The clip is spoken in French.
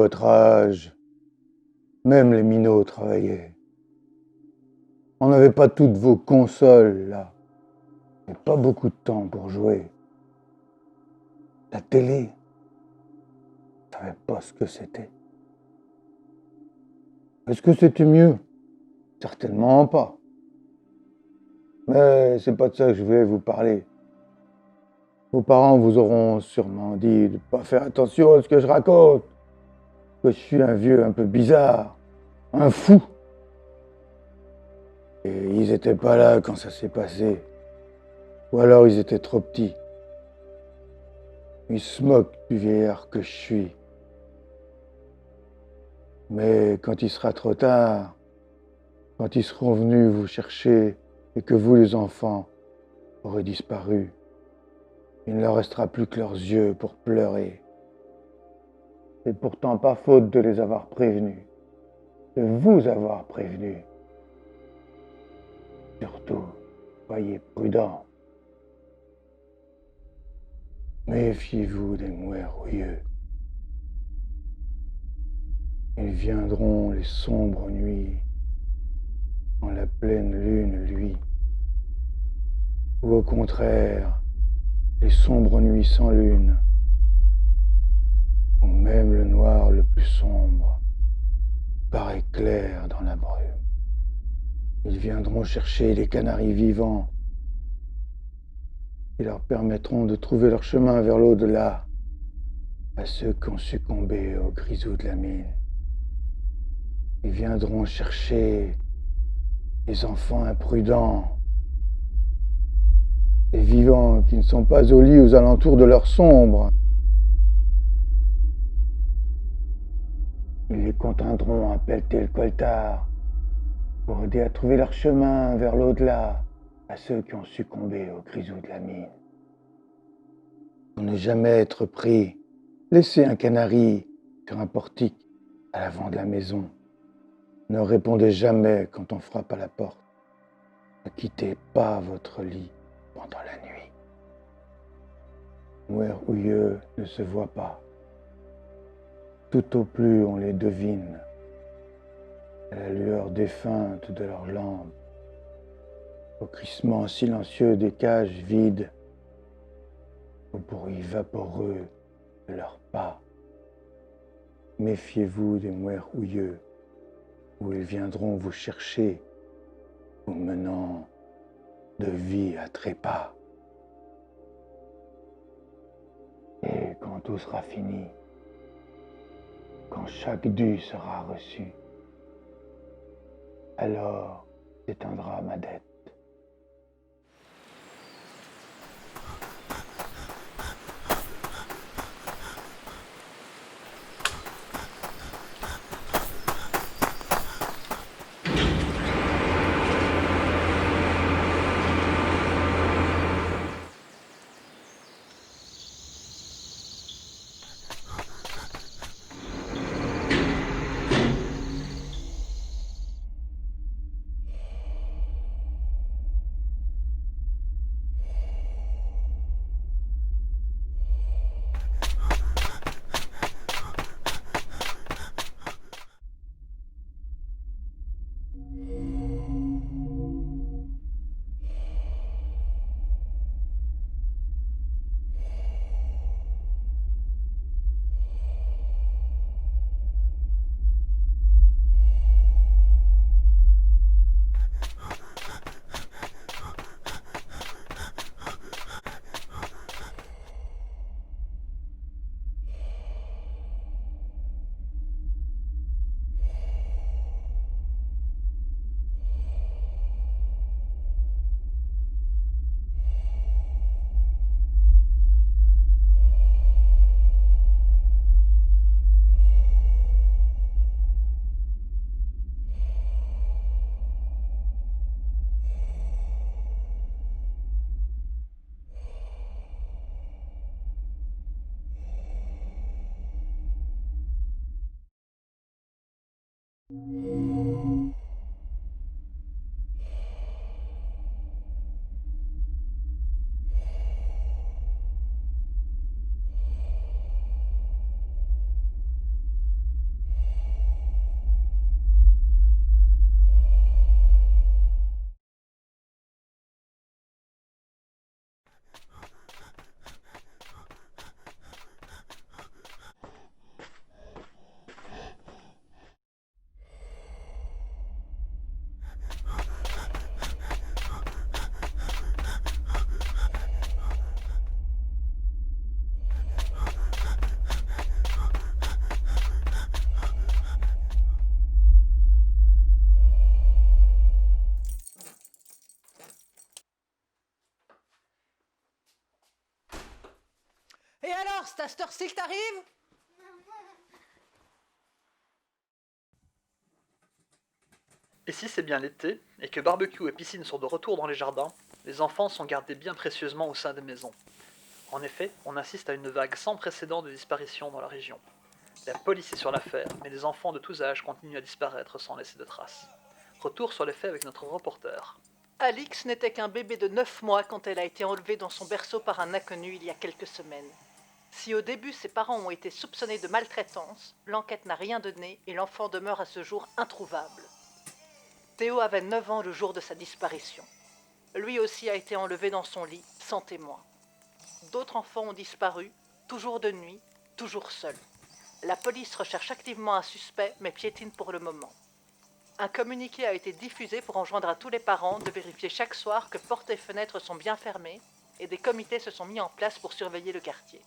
votre âge, même les minots travaillaient. On n'avait pas toutes vos consoles, là, et pas beaucoup de temps pour jouer. La télé, je savais pas ce que c'était. Est-ce que c'était mieux? Certainement pas. Mais c'est pas de ça que je voulais vous parler. Vos parents vous auront sûrement dit de pas faire attention à ce que je raconte, que je suis un vieux un peu bizarre, un fou. Et ils étaient pas là quand ça s'est passé. Ou alors ils étaient trop petits. Ils se moquent du vieillard que je suis. Mais quand il sera trop tard, quand ils seront venus vous chercher et que vous, les enfants, aurez disparu, il ne leur restera plus que leurs yeux pour pleurer. C'est pourtant pas faute de les avoir prévenus, de vous avoir prévenus. Surtout, soyez prudents. Méfiez-vous des mouais-rouilleux. Ils viendront les sombres nuits, quand la pleine lune luit, ou au contraire, les sombres nuits sans lune, ou même le noir le plus sombre paraît clair dans la brume. Ils viendront chercher les canaris vivants qui leur permettront de trouver leur chemin vers l'au-delà à ceux qui ont succombé au grisou de la mine. Ils viendront chercher les enfants imprudents, les vivants qui ne sont pas au lit aux alentours de leur sombre. Ils les contraindront à pelleter le coltard pour aider à trouver leur chemin vers l'au-delà à ceux qui ont succombé au grisou de la mine. Pour ne jamais être pris, laissez un canari sur un portique à l'avant de la maison. Ne répondez jamais quand on frappe à la porte. Ne quittez pas votre lit pendant la nuit. Mouais-rouilleux ne se voient pas. Tout au plus on les devine, à la lueur défunte de leurs lampes, au crissement silencieux des cages vides, au bruit vaporeux de leurs pas. Méfiez-vous des mouais-rouilleux, où ils viendront vous chercher, vous menant de vie à trépas. Et quand tout sera fini, quand chaque dû sera reçu, alors s'éteindra ma dette. Alors, c'est à cette heure-ci que t'arrives? Et si c'est bien l'été, et que barbecue et piscine sont de retour dans les jardins, les enfants sont gardés bien précieusement au sein des maisons. En effet, on assiste à une vague sans précédent de disparitions dans la région. La police est sur l'affaire, mais les enfants de tous âges continuent à disparaître sans laisser de traces. Retour sur les faits avec notre reporter. Alix n'était qu'un bébé de 9 mois quand elle a été enlevée dans son berceau par un inconnu il y a quelques semaines. Si au début ses parents ont été soupçonnés de maltraitance, l'enquête n'a rien donné et l'enfant demeure à ce jour introuvable. Théo avait 9 ans le jour de sa disparition. Lui aussi a été enlevé dans son lit, sans témoin. D'autres enfants ont disparu, toujours de nuit, toujours seuls. La police recherche activement un suspect, mais piétine pour le moment. Un communiqué a été diffusé pour enjoindre à tous les parents de vérifier chaque soir que portes et fenêtres sont bien fermées, et des comités se sont mis en place pour surveiller le quartier.